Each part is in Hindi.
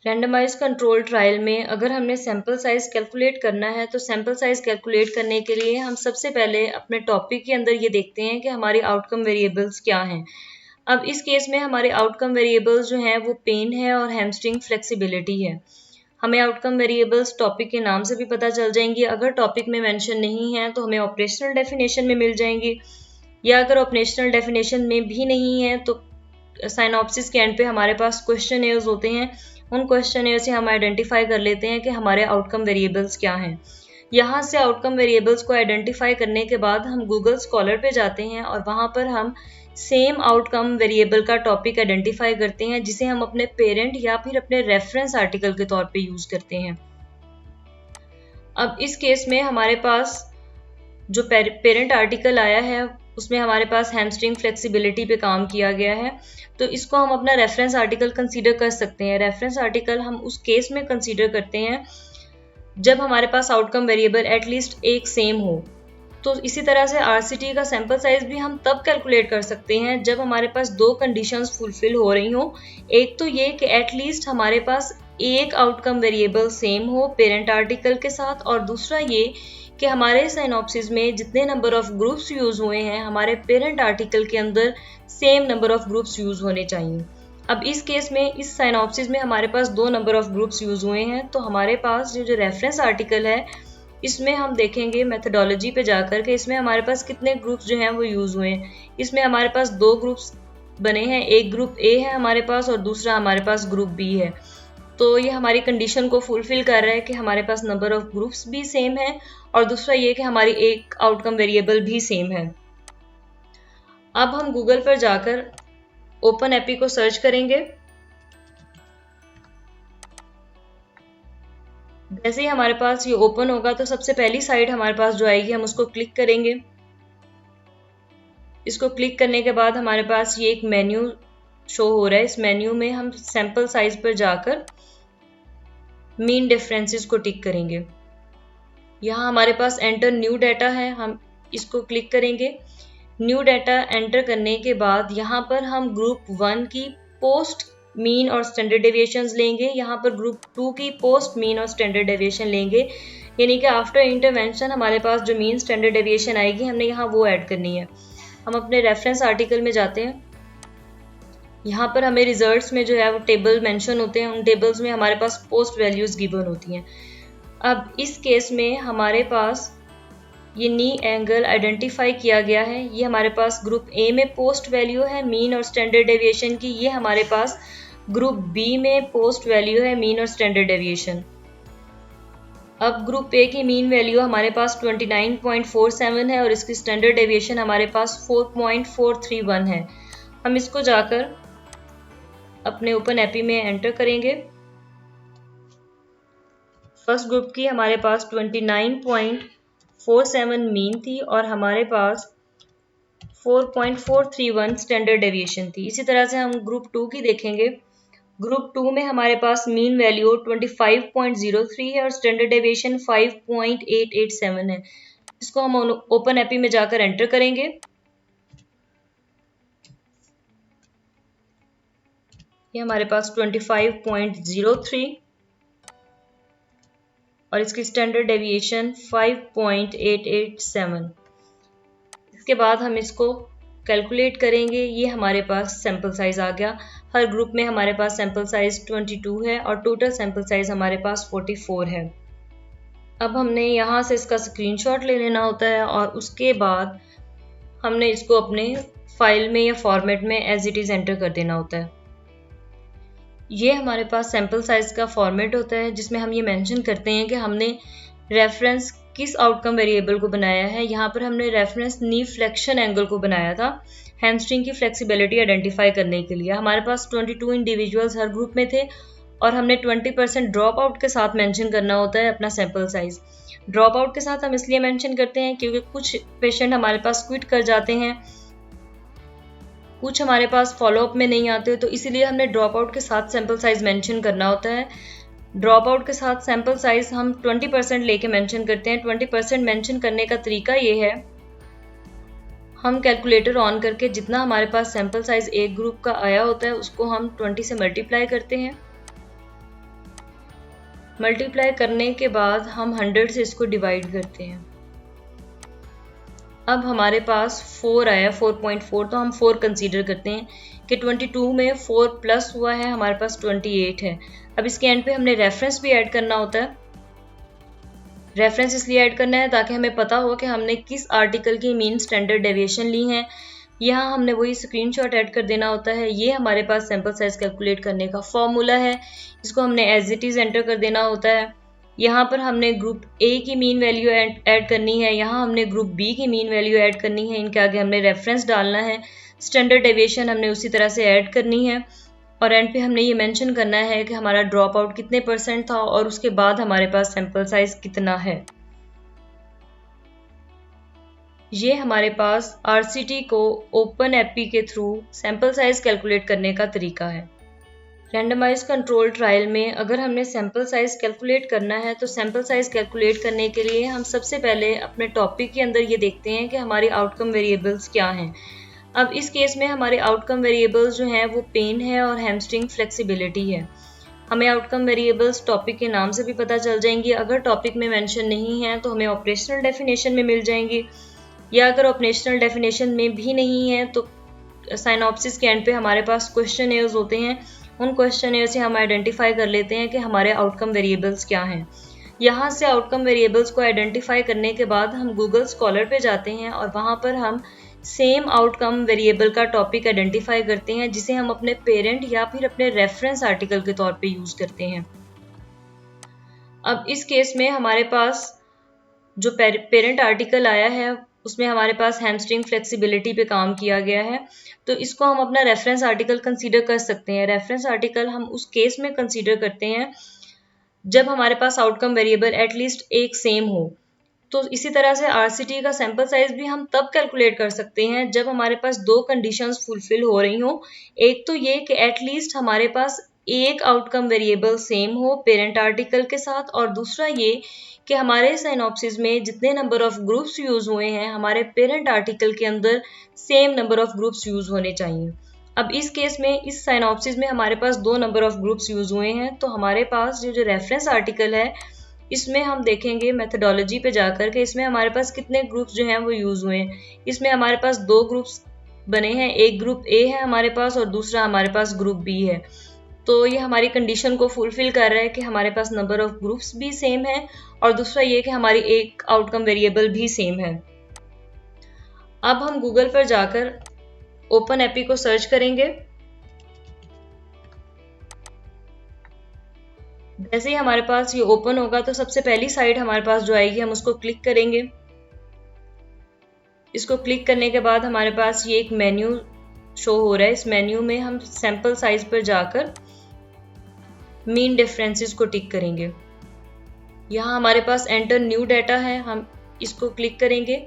रैंडमाइज कंट्रोल ट्रायल में अगर हमने सैम्पल साइज कैलकुलेट करना है तो सैम्पल साइज कैलकुलेट करने के लिए हम सबसे पहले अपने टॉपिक के अंदर ये देखते हैं कि हमारी आउटकम वेरिएबल्स क्या हैं। अब इस केस में हमारे आउटकम वेरिएबल्स जो हैं वो पेन है और हैमस्ट्रिंग फ्लेक्सिबिलिटी है। हमें आउटकम वेरिएबल्स टॉपिक के नाम से भी पता चल जाएंगी। अगर टॉपिक में मेंशन नहीं है तो हमें ऑपरेशनल डेफिनेशन में मिल जाएंगी, या अगर ऑपरेशनल डेफिनेशन में भी नहीं है तो साइनॉप्सिस के एंड पे हमारे पास क्वेश्चनेयर्स होते हैं। उन क्वेश्चनेयर से हम आइडेंटिफाई कर लेते हैं कि हमारे आउटकम वेरिएबल्स क्या हैं। यहाँ से आउटकम वेरिएबल्स को आइडेंटिफाई करने के बाद हम गूगल स्कॉलर पे जाते हैं और वहाँ पर हम सेम आउटकम वेरिएबल का टॉपिक आइडेंटिफाई करते हैं, जिसे हम अपने पेरेंट या फिर अपने रेफरेंस आर्टिकल के तौर पे यूज करते हैं। अब इस केस में हमारे पास जो पेरेंट आर्टिकल आया है उसमें हमारे पास हैमस्ट्रिंग फ्लेक्सिबिलिटी पे काम किया गया है, तो इसको हम अपना रेफरेंस आर्टिकल कंसीडर कर सकते हैं। रेफरेंस आर्टिकल हम उस केस में कंसीडर करते हैं जब हमारे पास आउटकम वेरिएबल एटलीस्ट एक सेम हो। तो इसी तरह से आरसीटी का सैंपल साइज भी हम तब कैलकुलेट कर सकते हैं जब हमारे पास दो कंडीशंस फुलफिल हो रही हो। एक तो ये कि एटलीस्ट हमारे पास एक आउटकम वेरिएबल सेम हो पेरेंट आर्टिकल के साथ, और दूसरा ये कि हमारे साइनॉप्सिस में जितने नंबर ऑफ ग्रुप्स यूज हुए हैं हमारे पेरेंट आर्टिकल के अंदर same number of groups use होने चाहिए। अब इस केस में इस साइनॉप्सिस में हमारे पास दो नंबर ऑफ ग्रुप्स यूज हुए हैं, तो हमारे पास जो रेफरेंस आर्टिकल है इसमें हम देखेंगे मेथडोलॉजी पे जाकर के इसमें हमारे पास कितने ग्रुप्स जो हैं वो यूज हुए हैं। इसमें हमारे पास दो ग्रुप्स बने हैं, एक ग्रुप ए है हमारे पास और दूसरा हमारे पास ग्रुप बी है। तो ये हमारी कंडीशन को फुलफिल कर रहा है कि हमारे पास नंबर ऑफ ग्रुप्स भी सेम है और दूसरा ये कि हमारी एक आउटकम वेरिएबल भी सेम है। अब हम गूगल पर जाकर ओपन एपी को सर्च करेंगे। जैसे ही हमारे पास ये ओपन होगा तो सबसे पहली साइट हमारे पास जो आएगी हम उसको क्लिक करेंगे। इसको क्लिक करने के बाद हमारे पास ये एक मेन्यू शो हो रहा है। इस मेन्यू में हम सैंपल साइज पर जाकर मीन डिफरेंसेस को टिक करेंगे। यहाँ हमारे पास एंटर न्यू डाटा है, हम इसको क्लिक करेंगे। न्यू डाटा एंटर करने के बाद यहाँ पर हम ग्रुप 1 की पोस्ट मीन और स्टैंडर्ड डेविएशंस लेंगे, यहाँ पर ग्रुप 2 की पोस्ट मीन और स्टैंडर्ड डेविएशन लेंगे, यानी कि आफ्टर इंटरवेंशन हमारे पास जो मीन स्टैंडर्ड डेविएशन आएगी हमने यहाँ वो ऐड करनी है। हम अपने रेफरेंस आर्टिकल में जाते हैं। यहाँ पर हमें रिजल्ट्स में जो है वो टेबल मेंशन होते हैं, उन टेबल्स में हमारे पास पोस्ट वैल्यूज गिवन होती हैं। अब इस केस में हमारे पास ये नी एंगल आइडेंटिफाई किया गया है। ये हमारे पास ग्रुप ए में पोस्ट वैल्यू है मीन और स्टैंडर्ड डेविएशन की, ये हमारे पास ग्रुप बी में पोस्ट वैल्यू है मीन और स्टैंडर्ड डेविएशन। अब ग्रुप ए की मीन वैल्यू हमारे पास 29.47 है और इसकी स्टैंडर्ड डेविएशन हमारे पास 4.431 है। हम इसको जाकर अपने ओपन एपी में एंटर करेंगे। फर्स्ट ग्रुप की हमारे पास 29.47 मीन थी और हमारे पास 4.431 स्टैंडर्ड डेविएशन थी। इसी तरह से हम ग्रुप 2 की देखेंगे। ग्रुप 2 में हमारे पास मीन वैल्यू 25.03 है और स्टैंडर्ड डेविएशन 5.887 है। इसको हम ओपन एपी में जाकर एंटर करेंगे। ये हमारे पास 25.03 और इसकी स्टैंडर्ड डेविएशन 5.887। इसके बाद हम इसको कैलकुलेट करेंगे। ये हमारे पास सैंपल साइज आ गया। हर ग्रुप में हमारे पास सैंपल साइज 22 है और टोटल सैंपल साइज हमारे पास 44 है। अब हमने यहाँ से इसका स्क्रीनशॉट ले लेना होता है और उसके बाद हमने इसको अपने फाइल में या फॉर्मेट में एज इट इज एंटर कर देना होता है। ये हमारे पास सैंपल साइज का फॉर्मेट होता है जिसमें हम ये मेंशन करते हैं कि हमने रेफरेंस किस आउटकम वेरिएबल को बनाया है। यहाँ पर हमने रेफरेंस नी फ्लेक्शन एंगल को बनाया था हैमस्ट्रिंग की फ्लेक्सिबिलिटी आइडेंटिफाई करने के लिए। हमारे पास 22 इंडिविजुअल्स हर ग्रुप में थे और हमने 20% ड्रॉप आउट के साथ मेंशन करना होता है अपना सैंपल साइज। ड्रॉप आउट के साथ हम इसलिए मेंशन करते हैं क्योंकि कुछ पेशेंट हमारे पास क्विट कर जाते हैं, कुछ हमारे पास फॉलोअप में नहीं आते, तो इसीलिए हमने ड्रॉप आउट के साथ सैंपल साइज मेंशन करना होता है। ड्रॉप आउट के साथ सैंपल साइज हम 20% लेके मेंशन करते हैं। 20% मेंशन करने का तरीका ये है, हम कैलकुलेटर ऑन करके जितना हमारे पास सैंपल साइज एक ग्रुप का आया होता है उसको हम 20 से मल्टीप्लाई करते हैं मल्टीप्लाई करने के बाद हम 100 से इसको डिवाइड करते हैं। अब हमारे पास 4 आया, 4.4, तो हम 4 कंसीडर करते हैं कि 22 में 4 प्लस हुआ है, हमारे पास 28 है। अब इसके एंड पे हमने रेफरेंस भी ऐड करना होता है। रेफरेंस इसलिए ऐड करना है ताकि हमें पता हो कि हमने किस आर्टिकल की मीन स्टैंडर्ड डेविएशन ली है। यहाँ हमने वही स्क्रीनशॉट ऐड कर देना होता है। ये हमारे पास सैंपल साइज कैलकुलेट करने का फॉर्मूला है, इसको हमने एज इट इज़ एंटर कर देना होता है। यहाँ पर हमने ग्रुप ए की मीन वैल्यू ऐड करनी है, यहाँ हमने ग्रुप बी की मीन वैल्यू ऐड करनी है, इनके आगे हमने रेफरेंस डालना है, स्टैंडर्ड डेविएशन हमने उसी तरह से ऐड करनी है और एंड पे हमने ये मेंशन करना है कि हमारा ड्रॉप आउट कितने % था और उसके बाद हमारे पास सैंपल साइज कितना है। ये हमारे पास RCT को ओपन एपी के थ्रू सैंपल साइज कैलकुलेट करने का तरीका है। रैंडमाइज कंट्रोल ट्रायल में अगर हमने सैंपल साइज कैलकुलेट करना है तो सैंपल साइज कैलकुलेट करने के लिए हम सबसे पहले अपने टॉपिक के अंदर ये देखते हैं कि हमारे आउटकम वेरिएबल्स क्या हैं। अब इस केस में हमारे आउटकम वेरिएबल्स जो हैं वो पेन है और हैमस्ट्रिंग फ्लेक्सिबिलिटी है। हमें आउटकम वेरिएबल्स टॉपिक के नाम से भी पता चल जाएंगी। अगर टॉपिक में मेंशन नहीं है तो हमें ऑपरेशनल डेफिनेशन में मिल जाएंगी, या अगर ऑपरेशनल डेफिनेशन में भी नहीं है तो साइनॉप्सिस के एंड पे हमारे पास क्वेश्चनेयर्स होते हैं। उन क्वेश्चनेयर से हम आइडेंटिफाई कर लेते हैं कि हमारे आउटकम वेरिएबल्स क्या हैं। यहाँ से आउटकम वेरिएबल्स को आइडेंटिफाई करने के बाद हम गूगल स्कॉलर पे जाते हैं और वहाँ पर हम सेम आउटकम वेरिएबल का टॉपिक आइडेंटिफाई करते हैं जिसे हम अपने पेरेंट या फिर अपने रेफरेंस आर्टिकल के तौर पे यूज़ करते हैं। अब इस केस में हमारे पास जो पेरेंट आर्टिकल आया है उसमें हमारे पास हैमस्ट्रिंग फ्लेक्सिबिलिटी पे काम किया गया है, तो इसको हम अपना रेफरेंस आर्टिकल कंसीडर कर सकते हैं। रेफरेंस आर्टिकल हम उस केस में कंसीडर करते हैं जब हमारे पास आउटकम वेरिएबल एटलीस्ट एक सेम हो। तो इसी तरह से RCT का सैंपल साइज भी हम तब कैलकुलेट कर सकते हैं जब हमारे पास 2 कंडीशंस फुलफिल हो रही हो। एक तो ये कि एटलीस्ट हमारे पास एक आउटकम वेरिएबल सेम हो पेरेंट आर्टिकल के साथ, और दूसरा ये कि हमारे साइनॉप्सिस में जितने नंबर ऑफ ग्रुप्स यूज हुए हैं हमारे पेरेंट आर्टिकल के अंदर same number of groups use होने चाहिए। अब इस केस में इस साइनॉप्सिस में हमारे पास 2 नंबर ऑफ ग्रुप्स यूज हुए हैं, तो हमारे पास जो रेफरेंस आर्टिकल है इसमें हम देखेंगे मेथडोलॉजी पे जाकर के इसमें हमारे पास कितने ग्रुप्स जो हैं वो यूज हुए हैं। इसमें हमारे पास 2 ग्रुप्स बने हैं, एक ग्रुप ए है हमारे पास और दूसरा हमारे पास ग्रुप बी है। तो ये हमारी कंडीशन को फुलफिल कर रहा है कि हमारे पास नंबर ऑफ ग्रुप्स भी सेम है और दूसरा ये कि हमारी एक आउटकम वेरिएबल भी सेम है। अब हम गूगल पर जाकर ओपन एपी को सर्च करेंगे। जैसे ही हमारे पास ये ओपन होगा तो सबसे पहली साइट हमारे पास जो आएगी हम उसको क्लिक करेंगे। इसको क्लिक करने के बाद हमारे पास ये एक मेन्यू शो हो रहा है। इस मेन्यू में हम सैंपल साइज पर जाकर मीन डिफरेंसेस को टिक करेंगे। यहाँ हमारे पास एंटर न्यू डाटा है, हम इसको क्लिक करेंगे।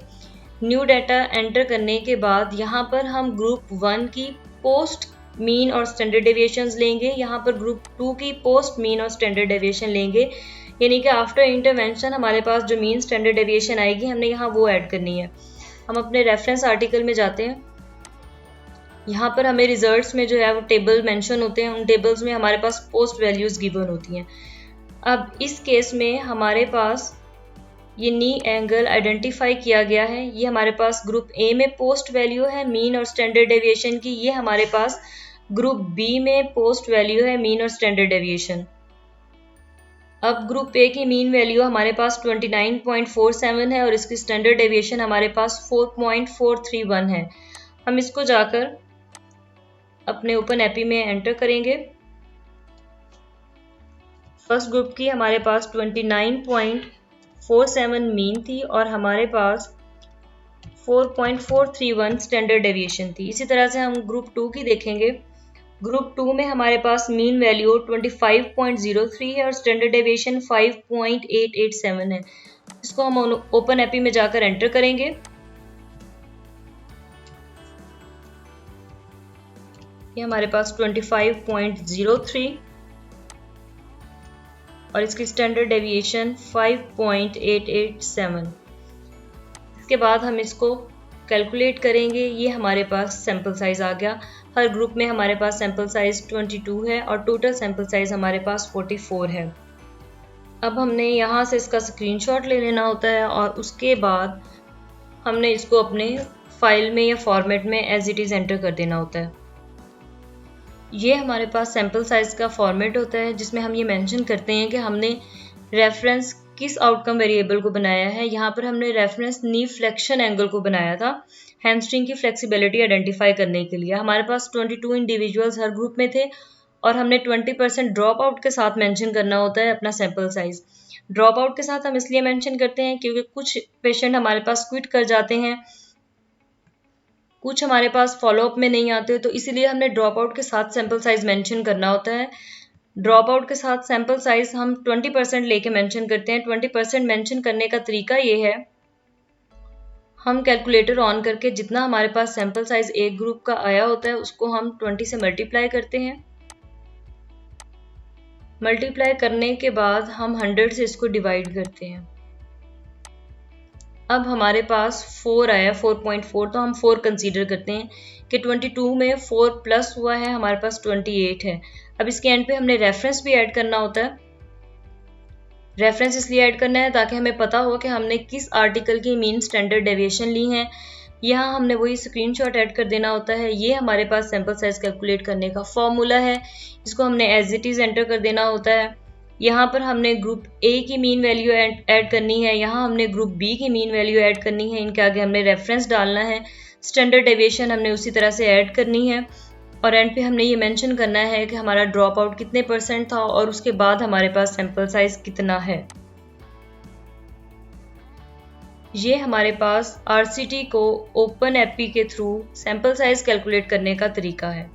न्यू डाटा एंटर करने के बाद यहाँ पर हम ग्रुप 1 की पोस्ट मीन और स्टैंडर्ड डेविएशंस लेंगे, यहाँ पर ग्रुप 2 की पोस्ट मीन और स्टैंडर्ड डेविएशन लेंगे, यानी कि आफ्टर इंटरवेंशन हमारे पास जो मीन स्टैंडर्ड डेविएशन आएगी हमने यहाँ वो ऐड करनी है। हम अपने रेफरेंस आर्टिकल में जाते हैं, यहाँ पर हमें रिजल्ट्स में जो है वो टेबल मेंशन होते हैं, उन टेबल्स में हमारे पास पोस्ट वैल्यूज गिवन होती हैं। अब इस केस में हमारे पास ये नी एंगल आइडेंटिफाई किया गया है, ये हमारे पास ग्रुप ए में पोस्ट वैल्यू है मीन और स्टैंडर्ड डेविएशन की, ये हमारे पास ग्रुप बी में पोस्ट वैल्यू है मीन और स्टैंडर्ड डेविएशन। अब ग्रुप ए की मीन वैल्यू हमारे पास 29.47 है और इसकी स्टैंडर्ड डेविएशन हमारे पास 4.431 है। हम इसको जाकर अपने ओपन एपी में एंटर करेंगे। फर्स्ट ग्रुप की हमारे पास 29.47 मीन थी और हमारे पास 4.431 स्टैंडर्ड डेविएशन थी। इसी तरह से हम ग्रुप 2 की देखेंगे। ग्रुप 2 में हमारे पास मीन वैल्यू 25.03 है और स्टैंडर्ड डेविएशन 5.887 है। इसको हम ओपन एपी में जाकर एंटर करेंगे। ये हमारे पास 25.03 और इसकी स्टैंडर्ड डेविएशन 5.887। इसके बाद हम इसको कैलकुलेट करेंगे। ये हमारे पास सैंपल साइज आ गया। हर ग्रुप में हमारे पास सैंपल साइज 22 है और टोटल सैंपल साइज हमारे पास 44 है। अब हमने यहाँ से इसका स्क्रीनशॉट ले लेना होता है और उसके बाद हमने इसको अपने फाइल में या फॉर्मेट में एज इट इज़ एंटर कर देना होता है। ये हमारे पास सैम्पल साइज का फॉर्मेट होता है जिसमें हम ये मेंशन करते हैं कि हमने रेफरेंस किस आउटकम वेरिएबल को बनाया है। यहाँ पर हमने रेफरेंस नी फ्लेक्शन एंगल को बनाया था हैमस्ट्रिंग की फ्लेक्सिबिलिटी आइडेंटिफाई करने के लिए। हमारे पास 22 इंडिविजुअल्स हर ग्रुप में थे और हमने 20% ड्रॉप आउट के साथ मेंशन करना होता है अपना सैम्पल साइज। ड्रॉप आउट के साथ हम इसलिए मेंशन करते हैं क्योंकि कुछ पेशेंट हमारे पास क्विट कर जाते हैं, कुछ हमारे पास फॉलोअप में नहीं आते, तो इसीलिए हमने ड्रॉप आउट के साथ सैम्पल साइज मेंशन करना होता है। ड्रॉप आउट के साथ सैम्पल साइज हम 20% लेके मेंशन करते हैं। 20% मेंशन करने का तरीका ये है, हम कैलकुलेटर ऑन करके जितना हमारे पास सैम्पल साइज एक ग्रुप का आया होता है उसको हम 20 से मल्टीप्लाई करते हैं। मल्टीप्लाई करने के बाद हम 100 से इसको डिवाइड करते हैं। अब हमारे पास 4 आया 4.4, तो हम 4 कंसीडर करते हैं कि 22 में 4 प्लस हुआ है, हमारे पास 28 है। अब इसके एंड पे हमने रेफरेंस भी ऐड करना होता है। रेफरेंस इसलिए ऐड करना है ताकि हमें पता हो कि हमने किस आर्टिकल की मीन स्टैंडर्ड डेविएशन ली है। यहाँ हमने वही स्क्रीनशॉट ऐड कर देना होता है। ये हमारे पास सैम्पल साइज कैलकुलेट करने का फॉर्मूला है, इसको हमने एज इट इज़ एंटर कर देना होता है। यहाँ पर हमने ग्रुप ए की मीन वैल्यू ऐड करनी है, यहाँ हमने ग्रुप बी की मीन वैल्यू ऐड करनी है, इनके आगे हमने रेफरेंस डालना है, स्टैंडर्ड डेविएशन हमने उसी तरह से ऐड करनी है और एंड पे हमने ये मेंशन करना है कि हमारा ड्रॉप आउट कितने % था और उसके बाद हमारे पास सैम्पल साइज कितना है। ये हमारे पास RCT को ओपन एपी के थ्रू सैम्पल साइज कैलकुलेट करने का तरीका है।